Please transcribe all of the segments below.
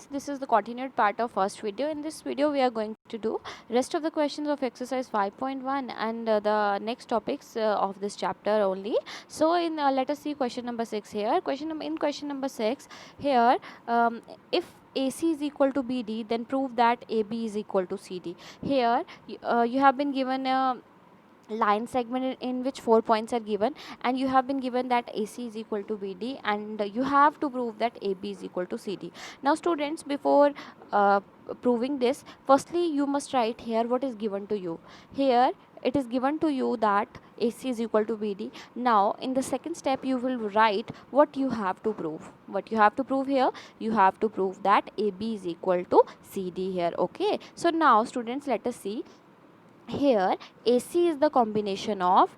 students, this is the continued part of first video. In this video we are going to do rest of the questions of exercise 5.1 and the next topics of this chapter only. So in let us see question number 6 here. In question number 6 here, if AC is equal to BD, then prove that AB is equal to CD. Here you have been given a line segment in which 4 points are given, and you have been given that AC is equal to BD, and you have to prove that AB is equal to CD. Now students, before proving this, firstly you must write here what is given to you. Here it is given to you that AC is equal to BD. Now in the second step you will write what you have to prove. What you have to prove here, you have to prove that AB is equal to CD here. Okay, so now students, let us see. Here AC is the combination of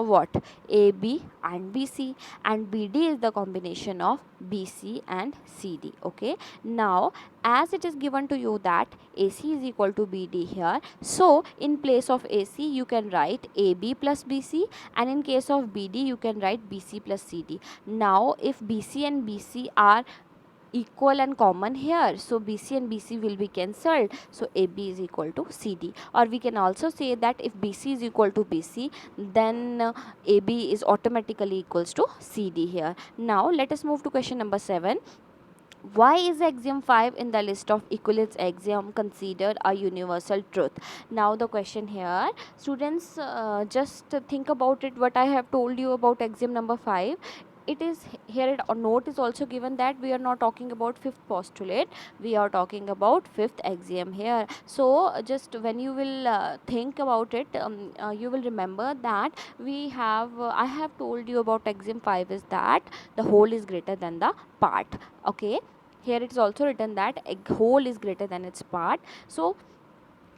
what? AB and BC, and BD is the combination of BC and CD. Okay, now as it is given to you that AC is equal to BD here, so in place of AC you can write AB plus BC, and in case of BD you can write BC plus CD. Now if BC and BC are equal and common here, so BC and BC will be cancelled, so AB is equal to CD. Or we can also say that if BC is equal to BC, then AB is automatically equals to CD here. Now let us move to question number 7. Why is axiom 5 in the list of equivalence axiom considered a universal truth? Now the question here, students, just think about it, what I have told you about axiom number 5. It is here, a note is also given that we are not talking about fifth postulate, we are talking about fifth axiom here. So just when you will think about it, you will remember that we have I have told you about axiom 5 is that the whole is greater than the part. Okay, here it is also written that a whole is greater than its part. So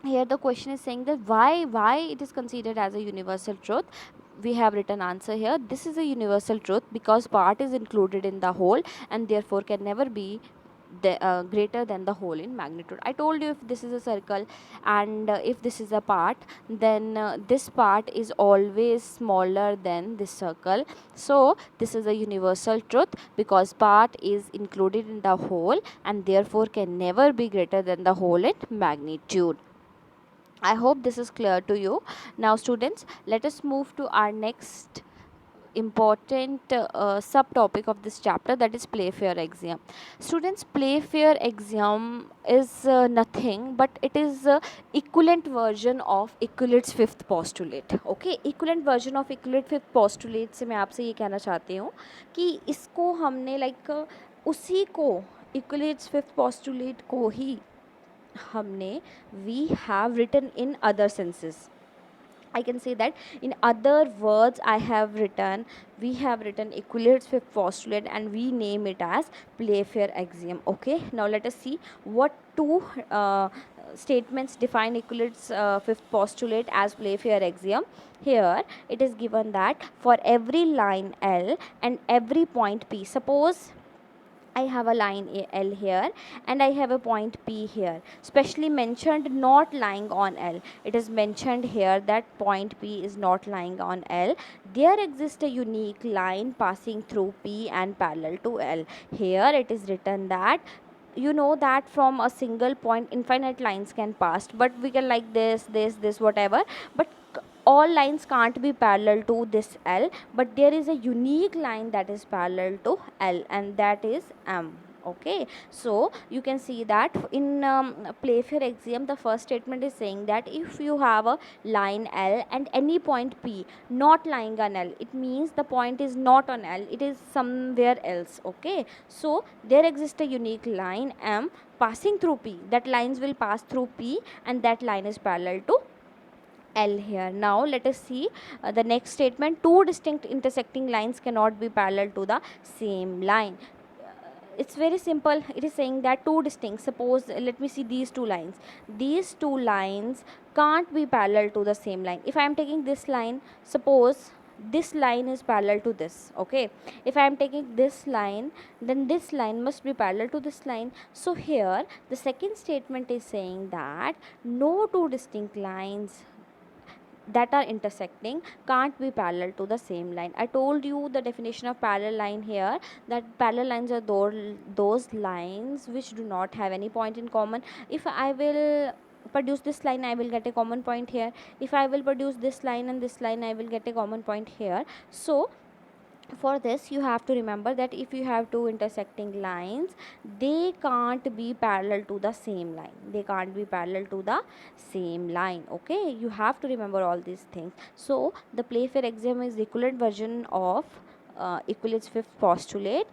here the question is saying that why it is considered as a universal truth. We have written answer here. This is a universal truth because part is included in the whole and therefore can never be greater than the whole in magnitude. I told you if this is a circle and if this is a part, then this part is always smaller than this circle. So this is a universal truth because part is included in the whole and therefore can never be greater than the whole in magnitude. I hope this is clear to you. Now students, let us move to our next important subtopic of this chapter, that is Playfair axiom. Students, Playfair axiom is nothing but it is equivalent version of Euclid's fifth postulate. Okay, equivalent version of Euclid's fifth postulate से मैं आपसे ये कहना चाहती हूँ कि इसको हमने उसी को Euclid's fifth postulate को ही हमने we have written in other senses. I can say that in other words we have written Euclid's fifth postulate and we name it as Playfair axiom. Okay, now let us see what two statements define Euclid's fifth postulate as Playfair axiom. Here it is given that for every line L and every point P, suppose I have a line L here and I have a point P here, specially mentioned not lying on L. It is mentioned here that point P is not lying on L. There exists a unique line passing through P and parallel to L. Here it is written that you know that from a single point infinite lines can pass, but we can like this whatever, but all lines can't be parallel to this L, but there is a unique line that is parallel to L and that is M. Okay, so you can see that in Playfair axiom the first statement is saying that if you have a line L and any point P not lying on L, it means the point is not on L, it is somewhere else. Okay, so there exists a unique line M passing through P, that lines will pass through P and that line is parallel to L here. Now let us see the next statement. Two distinct intersecting lines cannot be parallel to the same line. It's very simple. It is saying that two distinct, suppose let me see these two lines. These two lines can't be parallel to the same line. If I am taking this line, suppose this line is parallel to this. Okay, if I am taking this line, then this line must be parallel to this line. So here the second statement is saying that no two distinct lines that are intersecting can't be parallel to the same line. I told you the definition of parallel line here, that parallel lines are those lines which do not have any point in common. If I will produce this line, I will get a common point here. If I will produce this line and this line, I will get a common point here. So for this you have to remember that if you have two intersecting lines, they can't be parallel to the same line. They can't be parallel to the same line. Okay, you have to remember all these things. So the Playfair axiom is the equivalent version of Euclid's fifth postulate.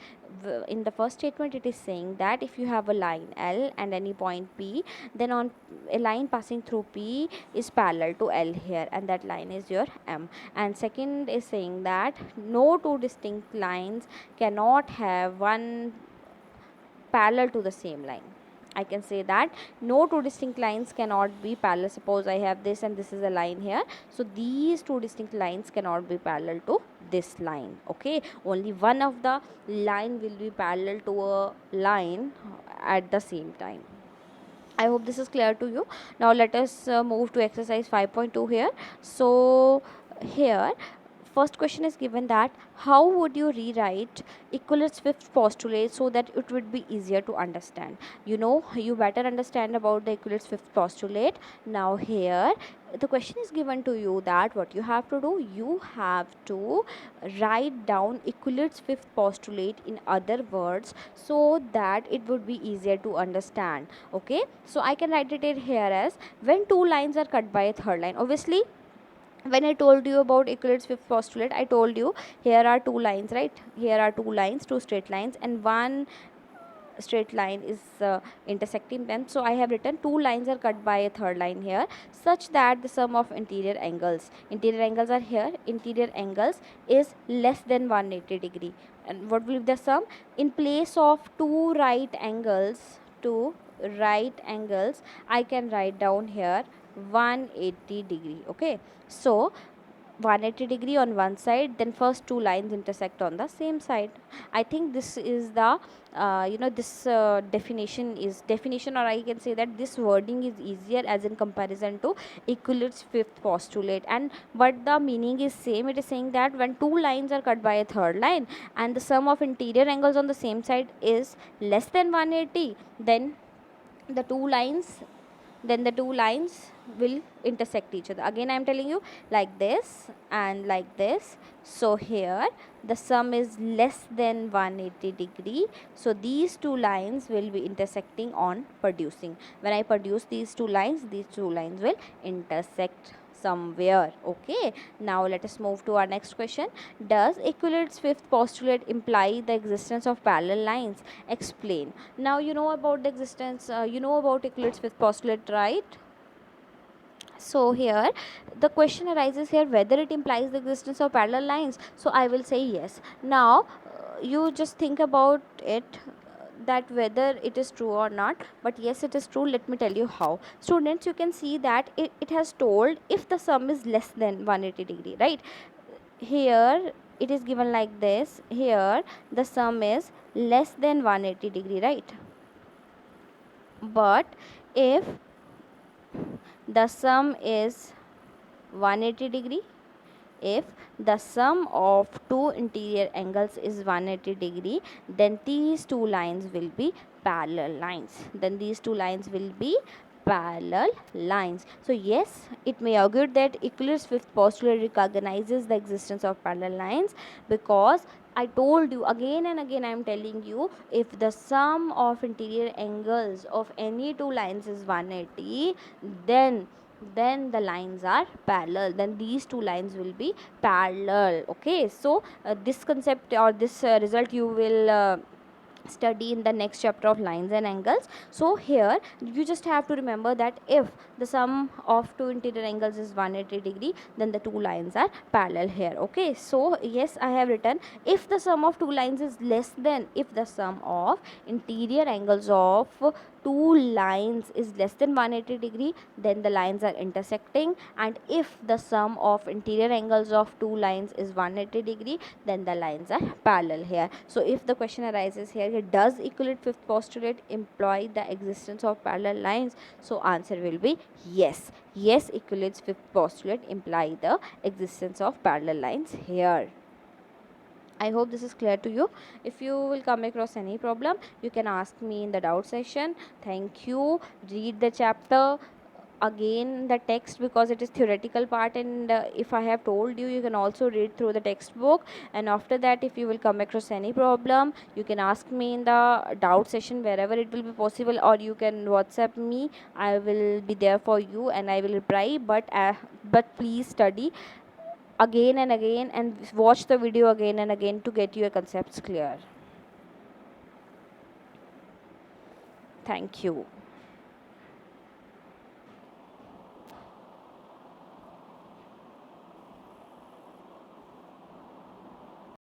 In the first statement it is saying that if you have a line L and any point P, then on a line passing through P is parallel to L here, and that line is your M. And second is saying that no two distinct lines cannot have one parallel to the same line. I can say that no two distinct lines cannot be parallel. Suppose I have this and this is a line here, so these two distinct lines cannot be parallel to this line. Okay, only one of the line will be parallel to a line at the same time. I hope this is clear to you. Now let us move to exercise 5.2 here. So here first question is given that how would you rewrite Euclid's fifth postulate so that it would be easier to understand. You better understand about the Euclid's fifth postulate. Now here the question is given to you that what you have to do, you have to write down Euclid's fifth postulate in other words so that it would be easier to understand. Okay, so I can write it here as when two lines are cut by a third line. Obviously, when I told you about Euclid's fifth postulate, I told you here are two lines, right? Here are two lines, two straight lines, and one straight line is intersecting them. So I have written two lines are cut by a third line here, such that the sum of interior angles are here. Interior angles is less than 180 degree. And what will be the sum? In place of two right angles, I can write down here 180 degree. Okay, so 180 degree on one side, then first two lines intersect on the same side. I think this is the this definition, or I can say that this wording is easier as in comparison to Euclid's fifth postulate, and but the meaning is same. It is saying that when two lines are cut by a third line and the sum of interior angles on the same side is less than 180, then the two lines will intersect each other. Again I am telling you, like this and like this. So here the sum is less than 180 degree, so these two lines will be intersecting on producing. When I produce these two lines will intersect somewhere. Okay, now let us move to our next question. Does Euclid's fifth postulate imply the existence of parallel lines? Explain. Now you know about the existence, about Euclid's fifth postulate, right? So here the question arises here whether it implies the existence of parallel lines. So I will say yes. Now you just think about it, that whether it is true or not, but yes, it is true. Let me tell you how. Students, you can see that it has told if the sum is less than 180 degree, right? Here it is given like this. Here the sum is less than 180 degree, right? But if the sum is 180 degree, if the sum of two interior angles is 180 degree, then these two lines will be parallel lines. So yes, it may argue that Euclid's fifth postulate recognizes the existence of parallel lines, because I told you again and again, I am telling you, if the sum of interior angles of any two lines is 180, then the lines are parallel, then these two lines will be parallel. Okay, so this concept or this result you will study in the next chapter of lines and angles. So here you just have to remember that if the sum of two interior angles is 180 degree, then the two lines are parallel here. Okay, so yes, I have written if the sum of two lines is less than, if the sum of interior angles of two lines is less than 180 degree, then the lines are intersecting, and if the sum of interior angles of two lines is 180 degree, then the lines are parallel here. So if the question arises here does Euclid's fifth postulate imply the existence of parallel lines? So answer will be yes. Yes, Euclid's fifth postulate imply the existence of parallel lines here. I hope this is clear to you. If you will come across any problem, you can ask me in the doubt session. Thank you. Read the chapter again, the text, because it is theoretical part, and if I have told you, you can also read through the textbook. And after that, if you will come across any problem, you can ask me in the doubt session wherever it will be possible, or you can WhatsApp me. I will be there for you and I will reply. But please study again and again and watch the video again and again to get your concepts clear. Thank you.